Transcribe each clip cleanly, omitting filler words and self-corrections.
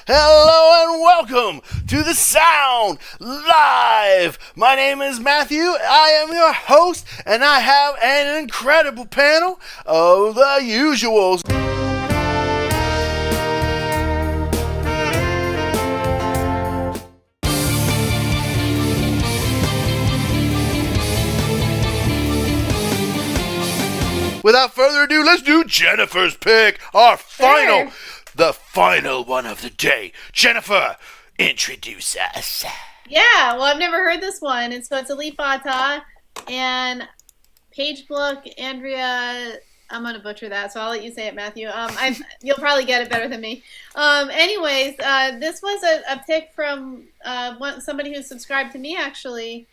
Hello and welcome to The Sound Live. My name is Matthew. I am your host, and I have an incredible panel of the usuals. Without further ado, let's do Jennifer's pick, our final, the final one of the day. Jennifer, introduce us. Yeah, well, I've never heard this one. It's Alip and Pagebluk, Andrea. I'm gonna butcher that, so I'll let you say it, Matthew. You'll probably get it better than me. Anyways, this was a pick from somebody who subscribed to me actually,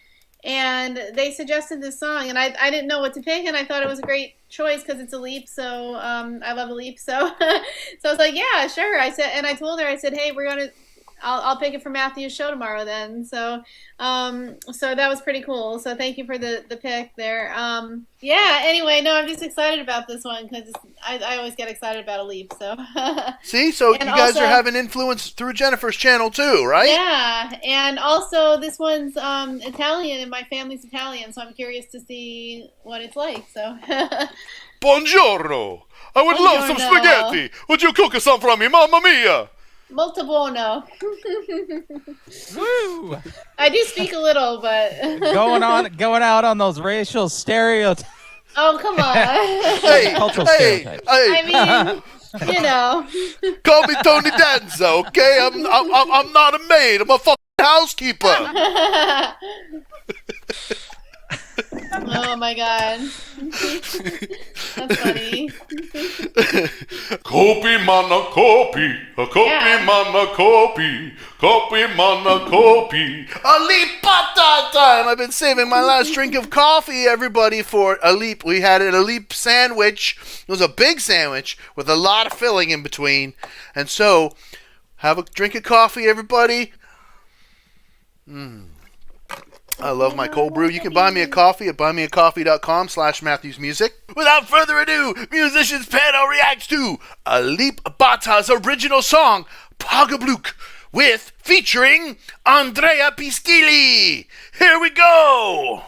and they suggested this song, and I didn't know what to pick, and I thought it was a great choice because it's Alip, so I love Alip, so so I was like, yeah, sure. I told her, I said, hey, I'll pick it for Matthew's show tomorrow then. So so that was pretty cool. So thank you for the pick there. Yeah, anyway, no, I'm just excited about this one because I always get excited about Alip. So see, so and you guys are having influence through Jennifer's channel too, right? Yeah, and also this one's Italian, and my family's Italian, so I'm curious to see what it's like. So Buongiorno. I would love some spaghetti. Would you cook us some for me, mamma mia? Molto buono. Woo! I do speak a little, but going out on those racial stereotypes. Oh, come on. Cultural stereotypes. I mean, you know. Call me Tony Danza, okay? I'm not a maid. I'm a fucking housekeeper. Oh my god. That's funny. Copy mana copy. Mana copy mana copy. Alipata time. I've been saving my last drink of coffee, everybody, for Alip. We had an Alip sandwich. It was a big sandwich with a lot of filling in between. And so, have a drink of coffee, everybody. I love my cold brew. You can buy me a coffee at buymeacoffee.com/MatthewsMusic. Without further ado, Musicians Panel reacts to Alip Bata's original song, Pagebluk, featuring Andrea Pistilli. Here we go!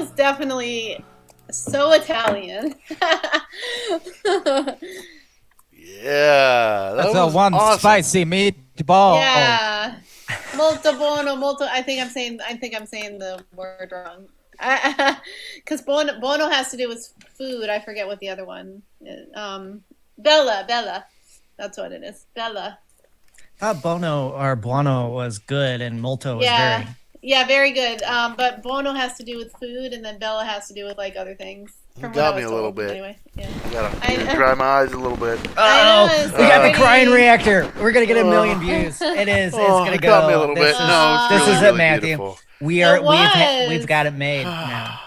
was definitely so Italian. Yeah, that That's was a one awesome. spicy meatball. Yeah. Molto buono, molto. I think I'm saying the word wrong. Because Bono has to do with food. I forget what the other one is. Bella. That's what it is. Bella. I thought Buono was good and Molto was Yeah. very. Yeah, very good. But Bono has to do with food, and then Bella has to do with like other things. You got me a little bit. Anyway, yeah. I gotta dry my eyes a little bit. Oh, it's we got the pretty. crying reactor. We're gonna get a million views. It is. It's gonna it go. got me a little This bit. is- No, this it's is really, it, Matthew. beautiful. We've got it made now.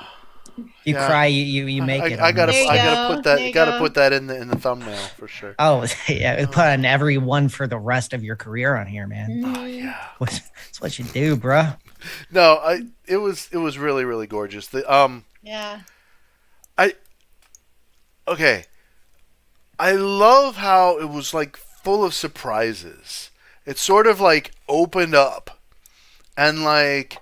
You Yeah. cry, you make it. I gotta There you go. put There that. you Gotta go. put that in the thumbnail for sure. Oh yeah, it's put on every one for the rest of your career on here, man. Oh yeah. That's what you do, bro. No, it was really, really gorgeous. Yeah. Okay. I love how it was like full of surprises. It sort of like opened up, and like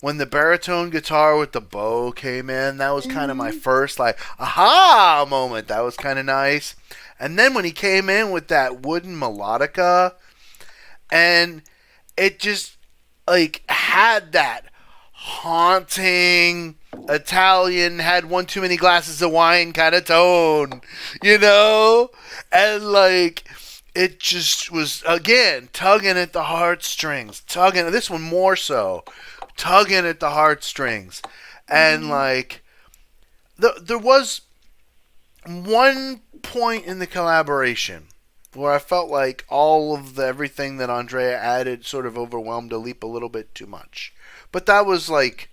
when the baritone guitar with the bow came in, that was kind of my first like aha moment. That was kind of nice. And then when he came in with that wooden melodica, and it just like had that haunting Italian, had one too many glasses of wine kind of tone, you know? And like it just was again tugging at the heartstrings, tugging this one more so, tugging at the heartstrings. And like there was one point in the collaboration where I felt like all of everything that Andrea added sort of overwhelmed Alip a little bit too much. But that was like,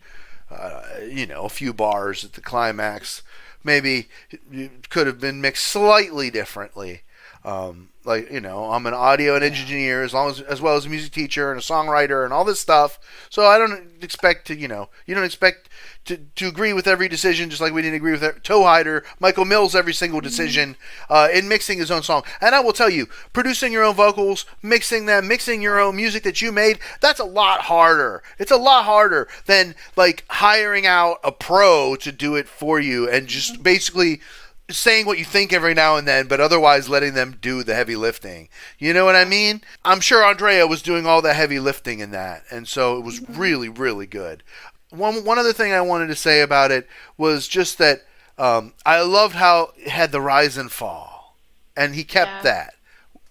a few bars at the climax. Maybe it could have been mixed slightly differently. I'm an audio and engineer as well as a music teacher and a songwriter and all this stuff. So I don't expect to, you don't expect to agree with every decision, just like we didn't agree with Toehider, Michael Mills' every single decision in mixing his own song. And I will tell you, producing your own vocals, mixing them, mixing your own music that you made, that's a lot harder. It's a lot harder than like hiring out a pro to do it for you and just basically saying what you think every now and then, but otherwise letting them do the heavy lifting. You know what I mean? I'm sure Andrea was doing all the heavy lifting in that, and so it was really, really good. One other thing I wanted to say about it was just that I loved how it had the rise and fall, and he kept that.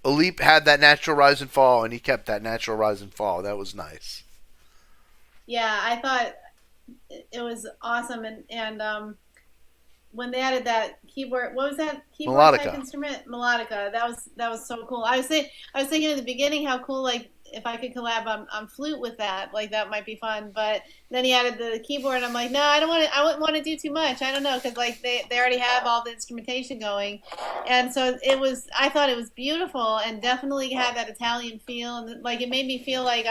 Alip had that natural rise and fall, and he kept that natural rise and fall. That was nice. Yeah, I thought it was awesome, and when they added that keyboard, what was that keyboard Melodica. type instrument? Melodica. That was so cool. I was thinking in the beginning how cool, like if I could collab on flute with that, like that might be fun. But then he added the keyboard, and I'm like, no, I wouldn't want to do too much. I don't know, because like they already have all the instrumentation going, and so I thought it was beautiful and definitely had that Italian feel, and like it made me feel like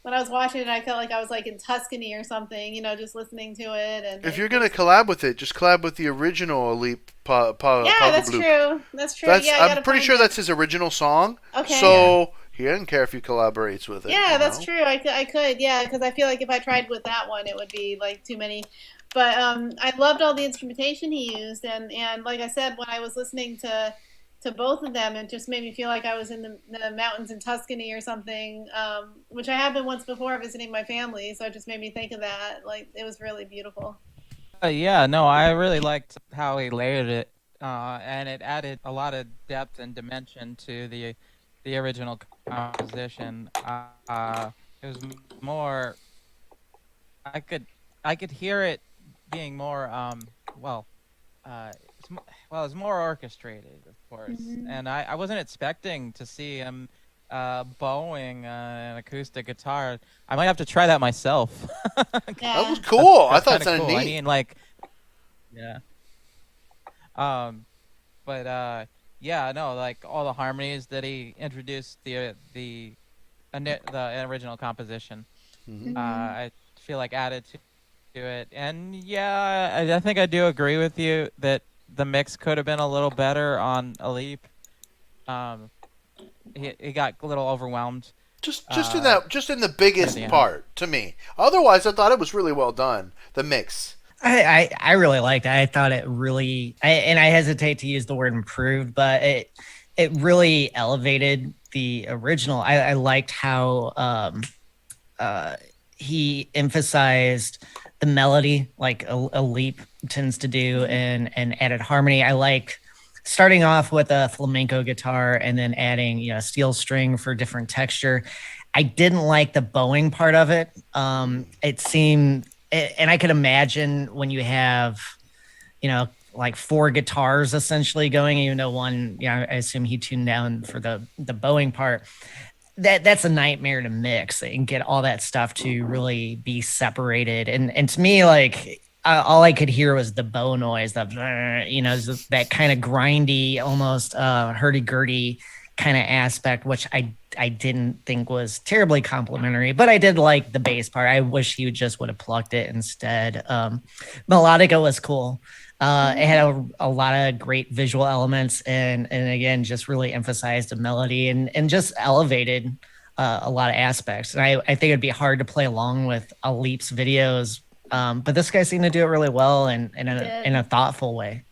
when I was watching it, I felt like I was like in Tuscany or something, just listening to it. And If you're gonna collab with it, just collab with the original Alip yeah, that's Pagebluk. true. That's true. Yeah, I'm pretty sure that's his original song. Okay. So he doesn't care if he collaborates with it. Yeah, that's true. I could. Yeah, because I feel like if I tried with that one, it would be like too many. But I loved all the instrumentation he used, and like I said, when I was listening to both of them, it just made me feel like I was in the mountains in Tuscany or something, which I have been once before visiting my family, so it just made me think of that. Like, it was really beautiful. I really liked how he layered it, and it added a lot of depth and dimension to the original composition. It was more. I could hear it being more it's more orchestrated, of course, and I wasn't expecting to see him bowing an acoustic guitar. I might have to try that myself. Yeah. That was cool. I That's thought it kinda sounded cool. neat. I mean, like, yeah. Like all the harmonies that he introduced the original composition. I feel like added to it, and I think I do agree with you that the mix could have been a little better on Alip. He got a little overwhelmed. Just in the biggest part to me. Otherwise, I thought it was really well done. The mix. I really liked it. I thought it really, and I hesitate to use the word improved, but it really elevated the original. I liked how he emphasized the melody, like a leap tends to do, and added harmony. I like starting off with a flamenco guitar and then adding, steel string for different texture. I didn't like the bowing part of it. It seemed, and I could imagine when you have, like 4 guitars essentially going, even though one, I assume he tuned down for the bowing part. That's a nightmare to mix and get all that stuff to really be separated. And to me, like, all I could hear was the bow noise, that kind of grindy, almost hurdy-gurdy kind of aspect, which I didn't think was terribly complimentary, but I did like the bass part. I wish he would have plucked it instead. Melodica was cool. It had a lot of great visual elements, and again, just really emphasized the melody and just elevated a lot of aspects. And I think it'd be hard to play along with Alip's videos, but this guy seemed to do it really well and in a thoughtful way.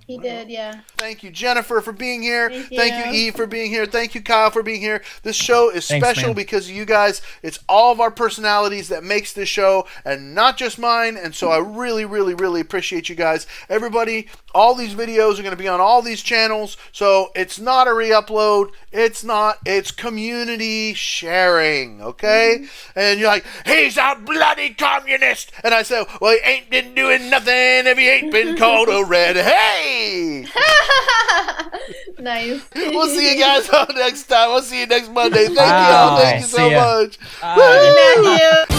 He did, yeah. Thank you, Jennifer, for being here. Thank you, Eve, for being here. Thank you, Kyle, for being here. This show is Thanks, special man. because of you guys. It's all of our personalities that makes this show, and not just mine. And so I really, really, really appreciate you guys. Everybody, all these videos are going to be on all these channels, so it's not a re-upload. It's community sharing, okay? And you're like, he's a bloody communist. And I say, well, he ain't been doing nothing if he ain't been called a redhead. Hey! Nice. We'll see you guys all next time. We'll see you next Monday. Thank you all. Thank you so See ya. much. Bye. Matthew.